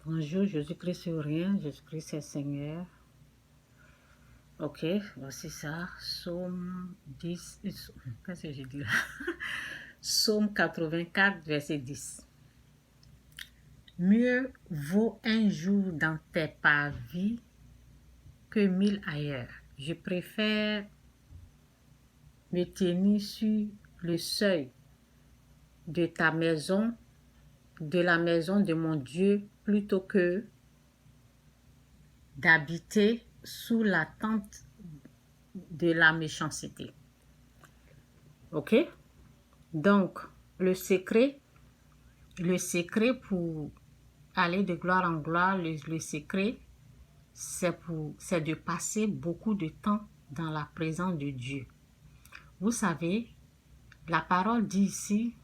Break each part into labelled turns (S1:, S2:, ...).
S1: Bonjour, Jésus-Christ sur rien, Jésus-Christ est Seigneur. Ok, voici ça. Psaume 10, qu'est-ce que j'ai dit là? Psaume 84, verset 10. Mieux vaut un jour dans tes parvis que 1000 ailleurs. Je préfère me tenir sur le seuil de ta maison, de la maison de mon Dieu, plutôt que d'habiter sous la tente de la méchanceté. Ok? Donc, le secret pour aller de gloire en gloire, le secret, c'est de passer beaucoup de temps dans la présence de Dieu. Vous savez, la parole dit ici,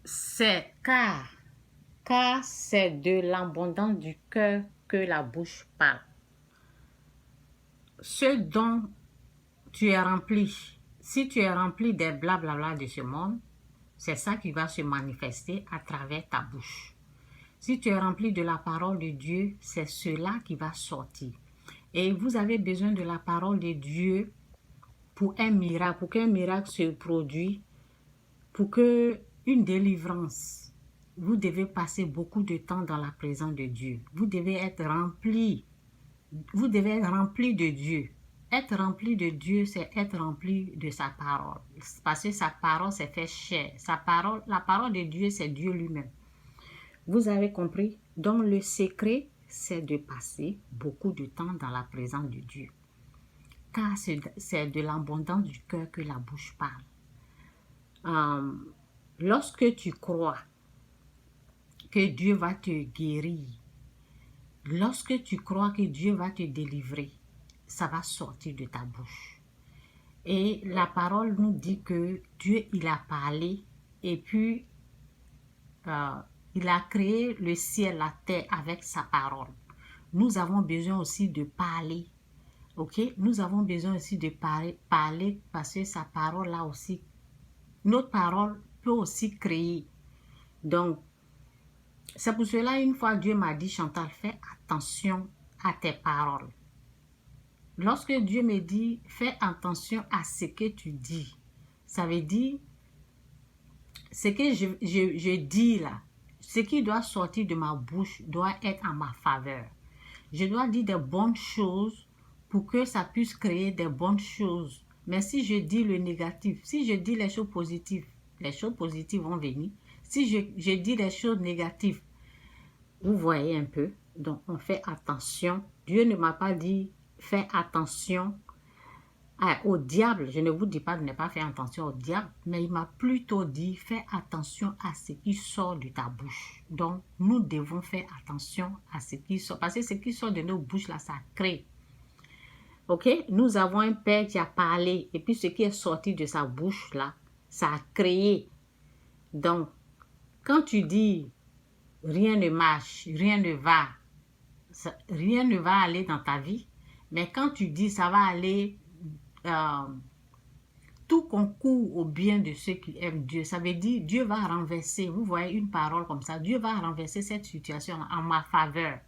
S1: c'est car c'est de l'abondance du cœur que la bouche parle. Ce dont tu es rempli, si tu es rempli des blablabla de ce monde, c'est ça qui va se manifester à travers ta bouche. Si tu es rempli de la parole de Dieu, c'est cela qui va sortir. Et vous avez besoin de la parole de Dieu pour un miracle, pour qu'un miracle se produise, pour qu'une délivrance. Vous devez passer beaucoup de temps dans la présence de Dieu. Vous devez être rempli. Vous devez être rempli de Dieu. Être rempli de Dieu, c'est être rempli de sa parole. Parce que sa parole s'est fait chair. La parole de Dieu, c'est Dieu lui-même. Vous avez compris? Donc, le secret, c'est de passer beaucoup de temps dans la présence de Dieu. Car c'est de l'abondance du cœur que la bouche parle. Lorsque tu crois que Dieu va te guérir, lorsque tu crois que Dieu va te délivrer, ça va sortir de ta bouche. Et la parole nous dit que Dieu, il a parlé et puis il a créé le ciel, la terre avec sa parole. Nous avons besoin aussi de parler. Ok? Nous avons besoin aussi de parler parce que sa parole là aussi, notre parole peut aussi créer. Donc, c'est pour cela, une fois, Dieu m'a dit, Chantal, fais attention à tes paroles. Lorsque Dieu me dit, fais attention à ce que tu dis, ça veut dire, ce que je dis là, ce qui doit sortir de ma bouche doit être en ma faveur. Je dois dire des bonnes choses pour que ça puisse créer des bonnes choses. Mais si je dis le négatif, si je dis les choses positives vont venir. Si je dis les choses négatives, vous voyez un peu. Donc, on fait attention. Dieu ne m'a pas dit, fais attention au diable. Je ne vous dis pas de ne pas faire attention au diable, mais il m'a plutôt dit, fais attention à ce qui sort de ta bouche. Donc, nous devons faire attention à ce qui sort. Parce que ce qui sort de nos bouches, là, ça crée. Ok? Nous avons un père qui a parlé, et puis ce qui est sorti de sa bouche, là, ça a créé. Donc, quand tu dis, rien ne marche, rien ne va, rien ne va aller dans ta vie, mais quand tu dis, ça va aller... tout concourt au bien de ceux qui aiment Dieu. Ça veut dire Dieu va renverser, vous voyez une parole comme ça, Dieu va renverser cette situation en ma faveur.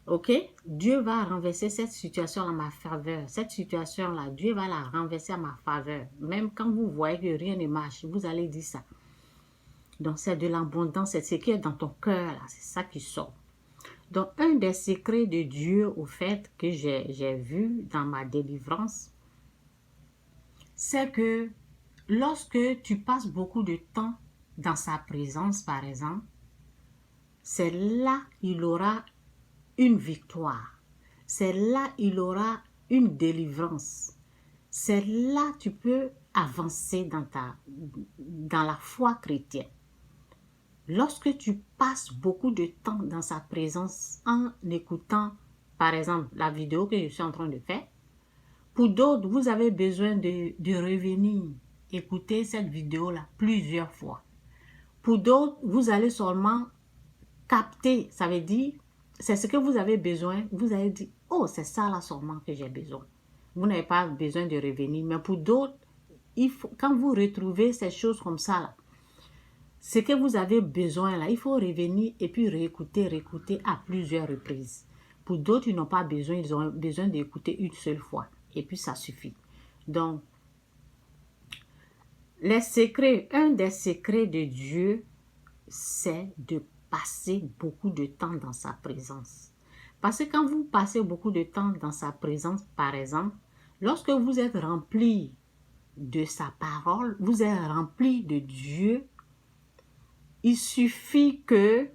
S1: Ok? Dieu va renverser cette situation en ma faveur. Cette situation-là, Dieu va la renverser en ma faveur. Même quand vous voyez que rien ne marche, vous allez dire ça. Donc, c'est de l'abondance, c'est ce qui est dans ton cœur, là, c'est ça qui sort. Donc, un des secrets de Dieu, au fait, que j'ai vu dans ma délivrance, c'est que lorsque tu passes beaucoup de temps dans sa présence, par exemple, c'est là il aura une victoire. C'est là il aura une délivrance. C'est là tu peux avancer dans la foi chrétienne. Lorsque tu passes beaucoup de temps dans sa présence en écoutant, par exemple, la vidéo que je suis en train de faire, pour d'autres, vous avez besoin de revenir écouter cette vidéo-là plusieurs fois. Pour d'autres, vous allez seulement capter, ça veut dire, c'est ce que vous avez besoin, vous allez dire, oh, c'est ça là seulement que j'ai besoin. Vous n'avez pas besoin de revenir, mais pour d'autres, quand vous retrouvez ces choses comme ça là, ce que vous avez besoin là, il faut revenir et puis réécouter à plusieurs reprises. Pour d'autres, ils n'ont pas besoin, ils ont besoin d'écouter une seule fois. Et puis ça suffit. Donc, les secrets, un des secrets de Dieu, c'est de passer beaucoup de temps dans sa présence. Parce que quand vous passez beaucoup de temps dans sa présence, par exemple, lorsque vous êtes rempli de sa parole, vous êtes rempli de Dieu, il suffit que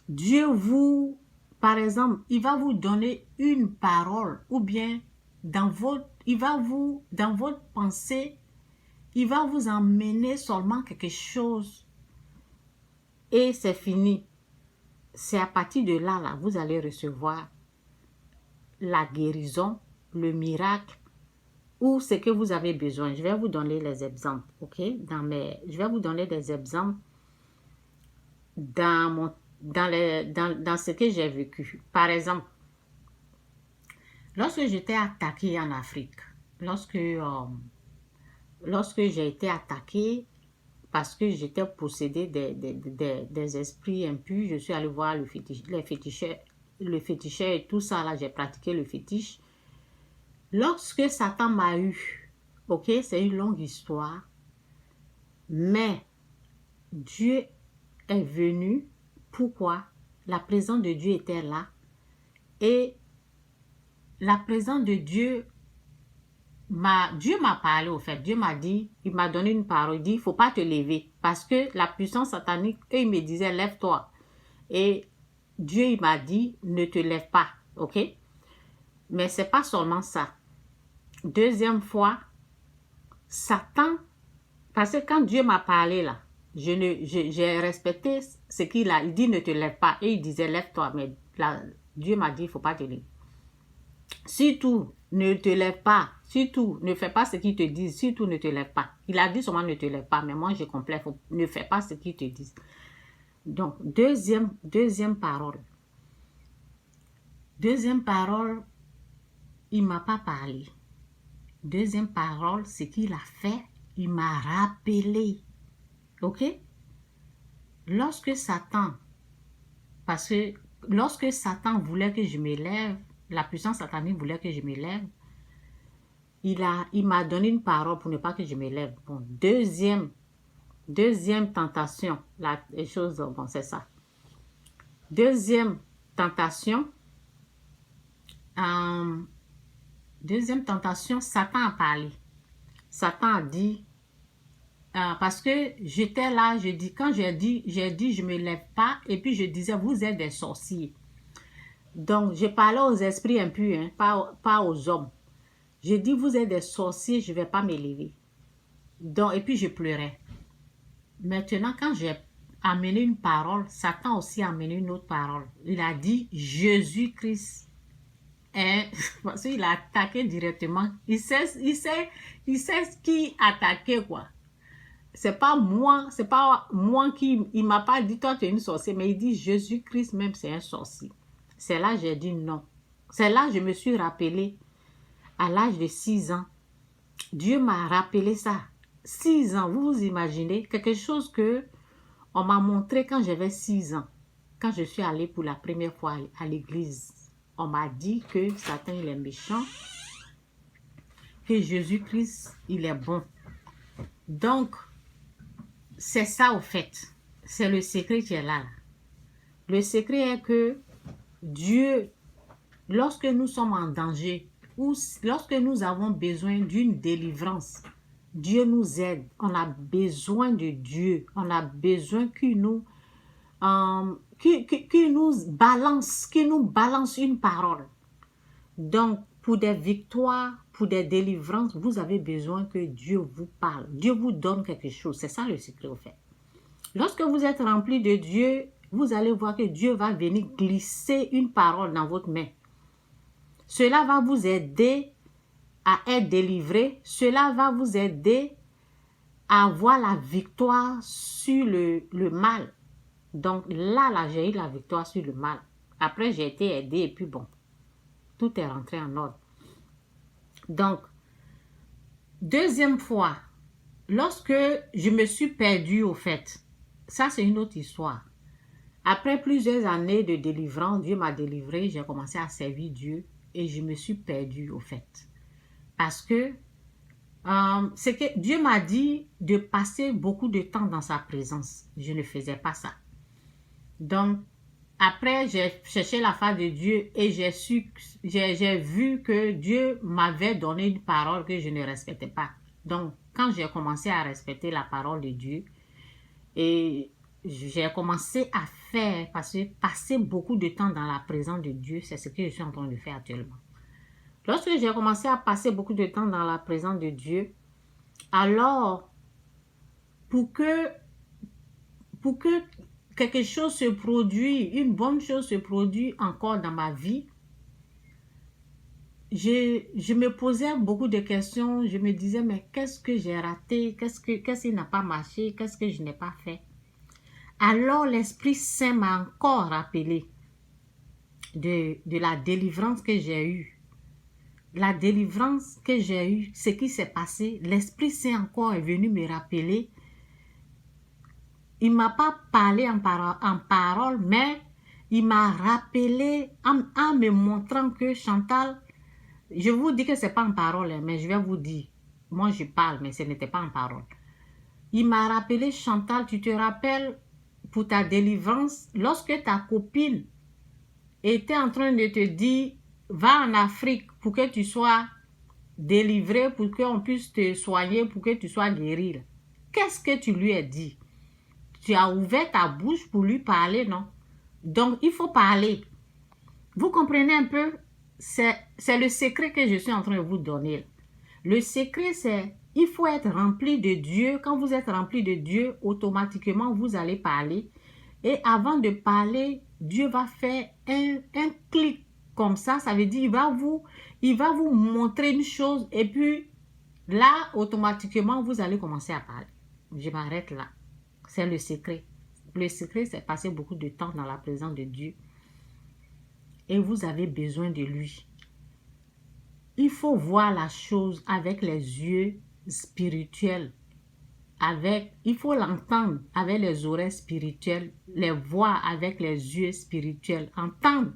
S1: Dieu vous, par exemple, il va vous donner une parole ou bien dans votre pensée, il va vous emmener seulement quelque chose et c'est fini. C'est à partir de là, vous allez recevoir la guérison, le miracle ou ce que vous avez besoin. Je vais vous donner les exemples, ok? Je vais vous donner des exemples dans ce que j'ai vécu. Par exemple, lorsque j'étais attaquée en Afrique, lorsque j'ai été attaquée parce que j'étais possédée des esprits impurs, je suis allée voir le féticheur et tout ça, là, j'ai pratiqué le fétiche. Lorsque Satan m'a eu, ok, c'est une longue histoire, mais Dieu est venu. Pourquoi? La présence de Dieu était là et la présence de Dieu m'a parlé au fait. Dieu m'a dit, il m'a donné une parole, il dit, il ne faut pas te lever parce que la puissance satanique, eux, ils me disaient, lève-toi. Et Dieu, il m'a dit, ne te lève pas, ok? Mais ce n'est pas seulement ça. Deuxième fois, Satan, parce que quand Dieu m'a parlé là, j'ai respecté ce qu'il a. Il dit ne te lève pas. Et il disait lève-toi. Mais là, Dieu m'a dit il ne faut pas te lever. Surtout, ne te lève pas. Surtout, ne fais pas ce qu'il te dit. Surtout, ne te lève pas. Il a dit seulement ne te lève pas. Mais moi, je complète. Ne fais pas ce qu'il te dit. Donc, deuxième parole. Deuxième parole, il ne m'a pas parlé. Deuxième parole, ce qu'il a fait, il m'a rappelé. Ok? Lorsque Satan voulait que je me lève, la puissance satanique voulait que je me lève, il m'a donné une parole pour ne pas que je me lève. Bon, deuxième tentation, les choses, bon, c'est ça. Deuxième tentation, Satan a parlé. Satan a dit, parce que j'étais là, quand j'ai dit, je me lève pas, et puis je disais, vous êtes des sorciers. Donc, je parlais aux esprits impurs, hein, pas aux hommes. J'ai dit, vous êtes des sorciers, je ne vais pas me lever. Donc, et puis je pleurais. Maintenant, quand j'ai amené une parole, Satan aussi a amené une autre parole. Il a dit, Jésus-Christ parce qu'il a attaqué directement. Il sait ce qui attaquait, quoi. C'est pas moi qui, il m'a pas dit, toi tu es une sorcière, mais il dit Jésus-Christ même c'est un sorcier. C'est là j'ai dit non. C'est là je me suis rappelé, à l'âge de 6 ans, Dieu m'a rappelé ça. 6 ans, vous vous imaginez, quelque chose que on m'a montré quand j'avais 6 ans. Quand je suis allée pour la première fois à l'église, on m'a dit que Satan il est méchant, que Jésus-Christ il est bon. Donc, c'est ça au fait. C'est le secret qui est là. Le secret est que Dieu, lorsque nous sommes en danger ou lorsque nous avons besoin d'une délivrance, Dieu nous aide. On a besoin de Dieu. On a besoin qu'il nous balance une parole. Donc, pour des victoires, pour des délivrances, vous avez besoin que Dieu vous parle. Dieu vous donne quelque chose. C'est ça le secret au fait. Lorsque vous êtes rempli de Dieu, vous allez voir que Dieu va venir glisser une parole dans votre main. Cela va vous aider à être délivré. Cela va vous aider à avoir la victoire sur le mal. Donc là, j'ai eu la victoire sur le mal. Après, j'ai été aidée et puis bon, tout est rentré en ordre. Donc, deuxième fois, lorsque je me suis perdue au fait, ça c'est une autre histoire. Après plusieurs années de délivrance, Dieu m'a délivré, j'ai commencé à servir Dieu et je me suis perdue au fait. Parce que c'est que Dieu m'a dit de passer beaucoup de temps dans sa présence. Je ne faisais pas ça. Donc, après, j'ai cherché la face de Dieu et j'ai vu que Dieu m'avait donné une parole que je ne respectais pas. Donc, quand j'ai commencé à respecter la parole de Dieu, et j'ai commencé à faire, parce que passer beaucoup de temps dans la présence de Dieu, c'est ce que je suis en train de faire actuellement. Lorsque j'ai commencé à passer beaucoup de temps dans la présence de Dieu, alors, pour que quelque chose se produise, une bonne chose se produise encore dans ma vie, je me posais beaucoup de questions. Je me disais, mais qu'est-ce que j'ai raté? Qu'est-ce qui n'a pas marché? Qu'est-ce que je n'ai pas fait? Alors, l'Esprit Saint m'a encore rappelé de la délivrance que j'ai eue. La délivrance que j'ai eue, ce qui s'est passé, l'Esprit Saint encore est venu me rappeler. Il ne m'a pas parlé en parole, mais il m'a rappelé en me montrant que Chantal, je vous dis que ce n'est pas en parole, mais je vais vous dire. Moi, je parle, mais ce n'était pas en parole. Il m'a rappelé, Chantal, tu te rappelles pour ta délivrance, lorsque ta copine était en train de te dire, va en Afrique pour que tu sois délivré, pour qu'on puisse te soigner, pour que tu sois guéri. Qu'est-ce que tu lui as dit? Tu as ouvert ta bouche pour lui parler, non? Donc, il faut parler. Vous comprenez un peu? C'est le secret que je suis en train de vous donner. Le secret, c'est il faut être rempli de Dieu. Quand vous êtes rempli de Dieu, automatiquement, vous allez parler. Et avant de parler, Dieu va faire un clic comme ça. Ça veut dire il va vous montrer une chose. Et puis, là, automatiquement, vous allez commencer à parler. Je m'arrête là. C'est le secret. Le secret, c'est passer beaucoup de temps dans la présence de Dieu. Et vous avez besoin de lui. Il faut voir la chose avec les yeux spirituels. Il faut l'entendre avec les oreilles spirituelles, les voir avec les yeux spirituels. Entendre.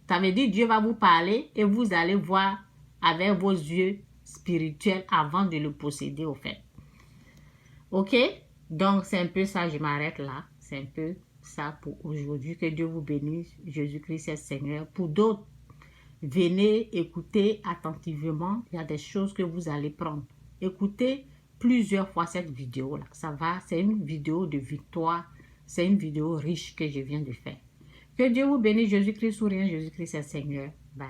S1: Ça veut dire Dieu va vous parler et vous allez voir avec vos yeux spirituels avant de le posséder au fait. Ok? Donc, c'est un peu ça, je m'arrête là. C'est un peu ça pour aujourd'hui. Que Dieu vous bénisse. Jésus-Christ est Seigneur. Pour d'autres, venez écouter attentivement. Il y a des choses que vous allez prendre. Écoutez plusieurs fois cette vidéo-là. Ça va, c'est une vidéo de victoire. C'est une vidéo riche que je viens de faire. Que Dieu vous bénisse. Jésus-Christ ou rien. Jésus-Christ est Seigneur. Bye.